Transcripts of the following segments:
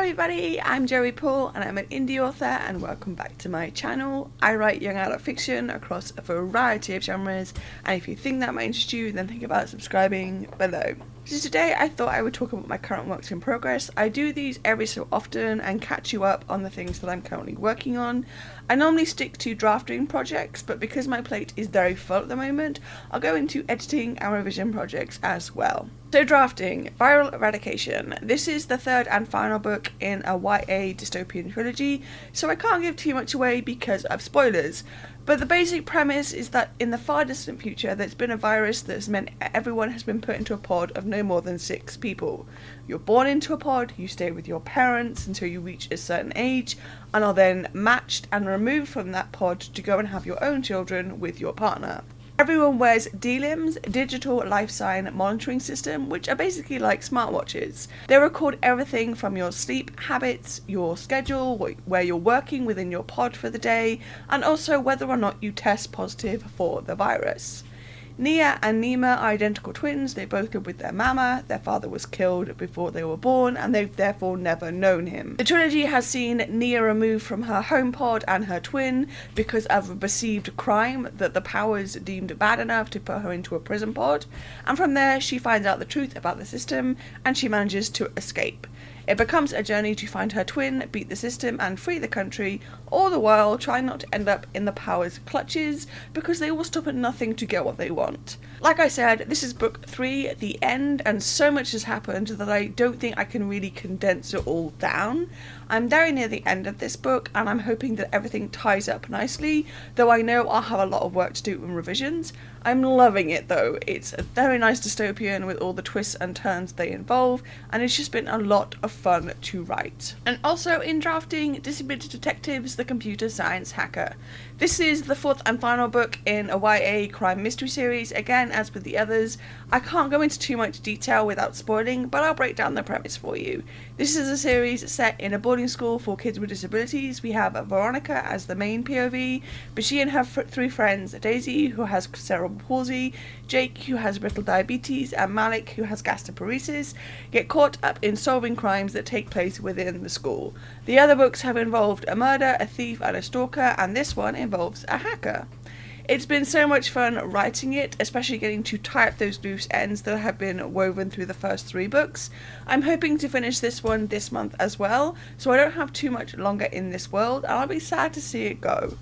everybody, I'm Joey Paul and I'm an indie author and welcome back to my channel. I write young adult fiction across a variety of genres, and if you think that might interest you, then think about subscribing below. So today I thought I would talk about my current works in progress. I do these every so often and catch you up on the things that I'm currently working on. I normally stick to drafting projects, but because my plate is very full at the moment, I'll go into editing and revision projects as well. So drafting, Viral Eradication. This is the third and final book in a YA dystopian trilogy, so I can't give too much away because of spoilers. But the basic premise is that in the far distant future there's been a virus that's meant everyone has been put into a pod of no more than 6 people. You're born into a pod, you stay with your parents until you reach a certain age, and are then matched and removed from that pod to go and have your own children with your partner. Everyone wears DLIMs, Digital Life Sign Monitoring System, which are basically like smartwatches. They record everything from your sleep habits, your schedule, where you're working within your pod for the day, and also whether or not you test positive for the virus. Nia and Nima are identical twins. They both live with their mama. Their father was killed before they were born and they've therefore never known him. The trilogy has seen Nia removed from her home pod and her twin because of a perceived crime that the powers deemed bad enough to put her into a prison pod, and from there she finds out the truth about the system and she manages to escape. It becomes a journey to find her twin, beat the system and free the country, all the while trying not to end up in the powers' clutches because they will stop at nothing to get what they want. Like I said, this is book 3, the end, and so much has happened that I don't think I can really condense it all down. I'm very near the end of this book and I'm hoping that everything ties up nicely, though I know I'll have a lot of work to do in revisions. I'm loving it though. It's a very nice dystopian with all the twists and turns they involve, and it's just been a lot of fun to write. And also in drafting, Disability Detectives, the Computer Science Hacker. This is the 4th and final book in a YA crime mystery series. Again, as with the others, I can't go into too much detail without spoiling, but I'll break down the premise for you. This is a series set in a boarding school for kids with disabilities. We have Veronica as the main POV, but she and her 3 friends, Daisy, who has cerebral palsy, Jake, who has brittle diabetes, and Malik, who has gastroparesis, get caught up in solving crimes that take place within the school. The other books have involved a murder, a thief, and a stalker, and this one involves a hacker. It's been so much fun writing it, especially getting to tie up those loose ends that have been woven through the first 3 books. I'm hoping to finish this one this month as well, so I don't have too much longer in this world, and I'll be sad to see it go.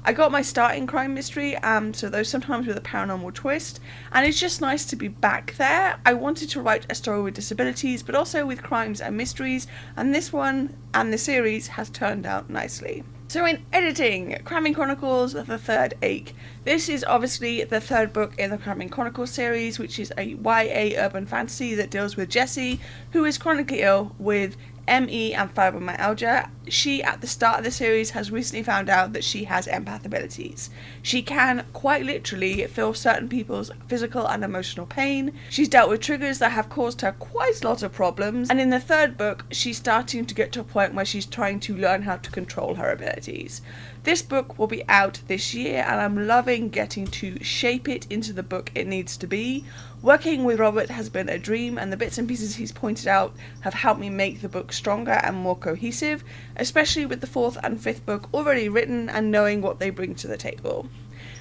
I got my start in crime mystery, so those sometimes with a paranormal twist, and it's just nice to be back there. I wanted to write a story with disabilities, but also with crimes and mysteries, and this one and the series has turned out nicely. So in editing, Cramming Chronicles, the 3rd Ache. This is obviously the 3rd book in the Cramming Chronicles series, which is a YA urban fantasy that deals with Jessie, who is chronically ill with ME and fibromyalgia. She, at the start of the series, has recently found out that she has empath abilities. She can, quite literally, feel certain people's physical and emotional pain. She's dealt with triggers that have caused her quite a lot of problems, and in the 3rd book, she's starting to get to a point where she's trying to learn how to control her abilities. This book will be out this year, and I'm loving getting to shape it into the book it needs to be. Working with Robert has been a dream, and the bits and pieces he's pointed out have helped me make the book stronger and more cohesive, especially with the 4th and 5th book already written and knowing what they bring to the table.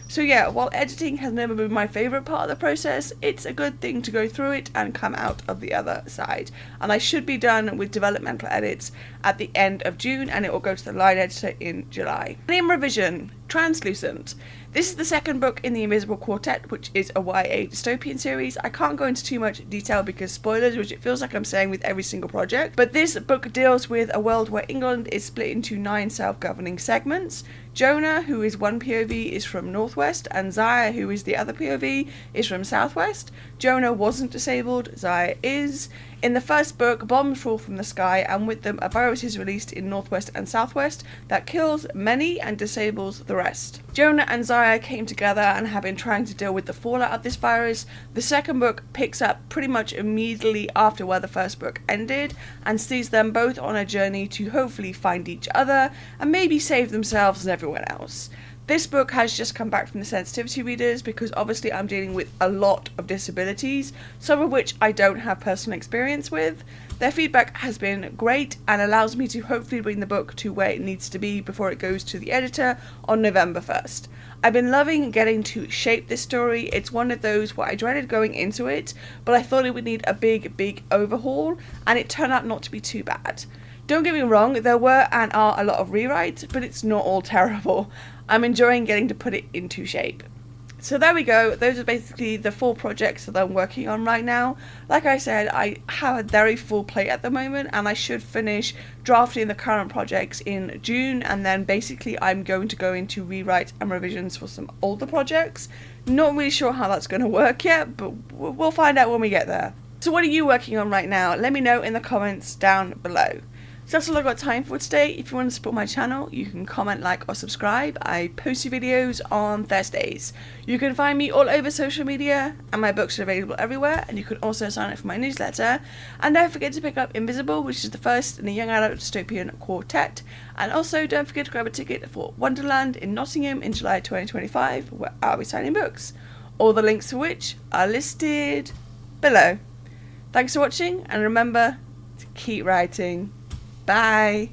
So yeah, while editing has never been my favourite part of the process, it's a good thing to go through it and come out of the other side. And I should be done with developmental edits at the end of June, and it will go to the line editor in July. And in revision, Translucent. This is the 2nd book in the Invisible Quartet, which is a YA dystopian series. I can't go into too much detail because spoilers, which it feels like I'm saying with every single project. But this book deals with a world where England is split into 9 self-governing segments. Jonah, who is one POV, is from Northwest, and Zaya, who is the other POV, is from Southwest. Jonah wasn't disabled, Zaya is. In the 1st book, bombs fall from the sky, and with them a virus is released in Northwest and Southwest that kills many and disables the rest. Jonah and Zaya came together and have been trying to deal with the fallout of this virus. The 2nd book picks up pretty much immediately after where the 1st book ended, and sees them both on a journey to hopefully find each other and maybe save themselves and everyone else. This book has just come back from the sensitivity readers because obviously I'm dealing with a lot of disabilities, some of which I don't have personal experience with. Their feedback has been great and allows me to hopefully bring the book to where it needs to be before it goes to the editor on November 1st. I've been loving getting to shape this story. It's one of those where I dreaded going into it, but I thought it would need a big overhaul, and it turned out not to be too bad. Don't get me wrong, there were and are a lot of rewrites, but it's not all terrible. I'm enjoying getting to put it into shape. So there we go, those are basically the 4 projects that I'm working on right now. Like I said, I have a very full plate at the moment, and I should finish drafting the current projects in June, and then basically I'm going to go into rewrite and revisions for some older projects. Not really sure how that's going to work yet, but we'll find out when we get there. So what are you working on right now? Let me know in the comments down below. So that's all I've got time for today. If you want to support my channel, you can comment, like or subscribe. I post videos on Thursdays. You can find me all over social media, and my books are available everywhere, and you can also sign up for my newsletter. And don't forget to pick up Invisible, which is the first in a young adult dystopian quartet. And also don't forget to grab a ticket for Wonderland in Nottingham in July 2025, where I'll be signing books. All the links for which are listed below. Thanks for watching, and remember to keep writing. Bye.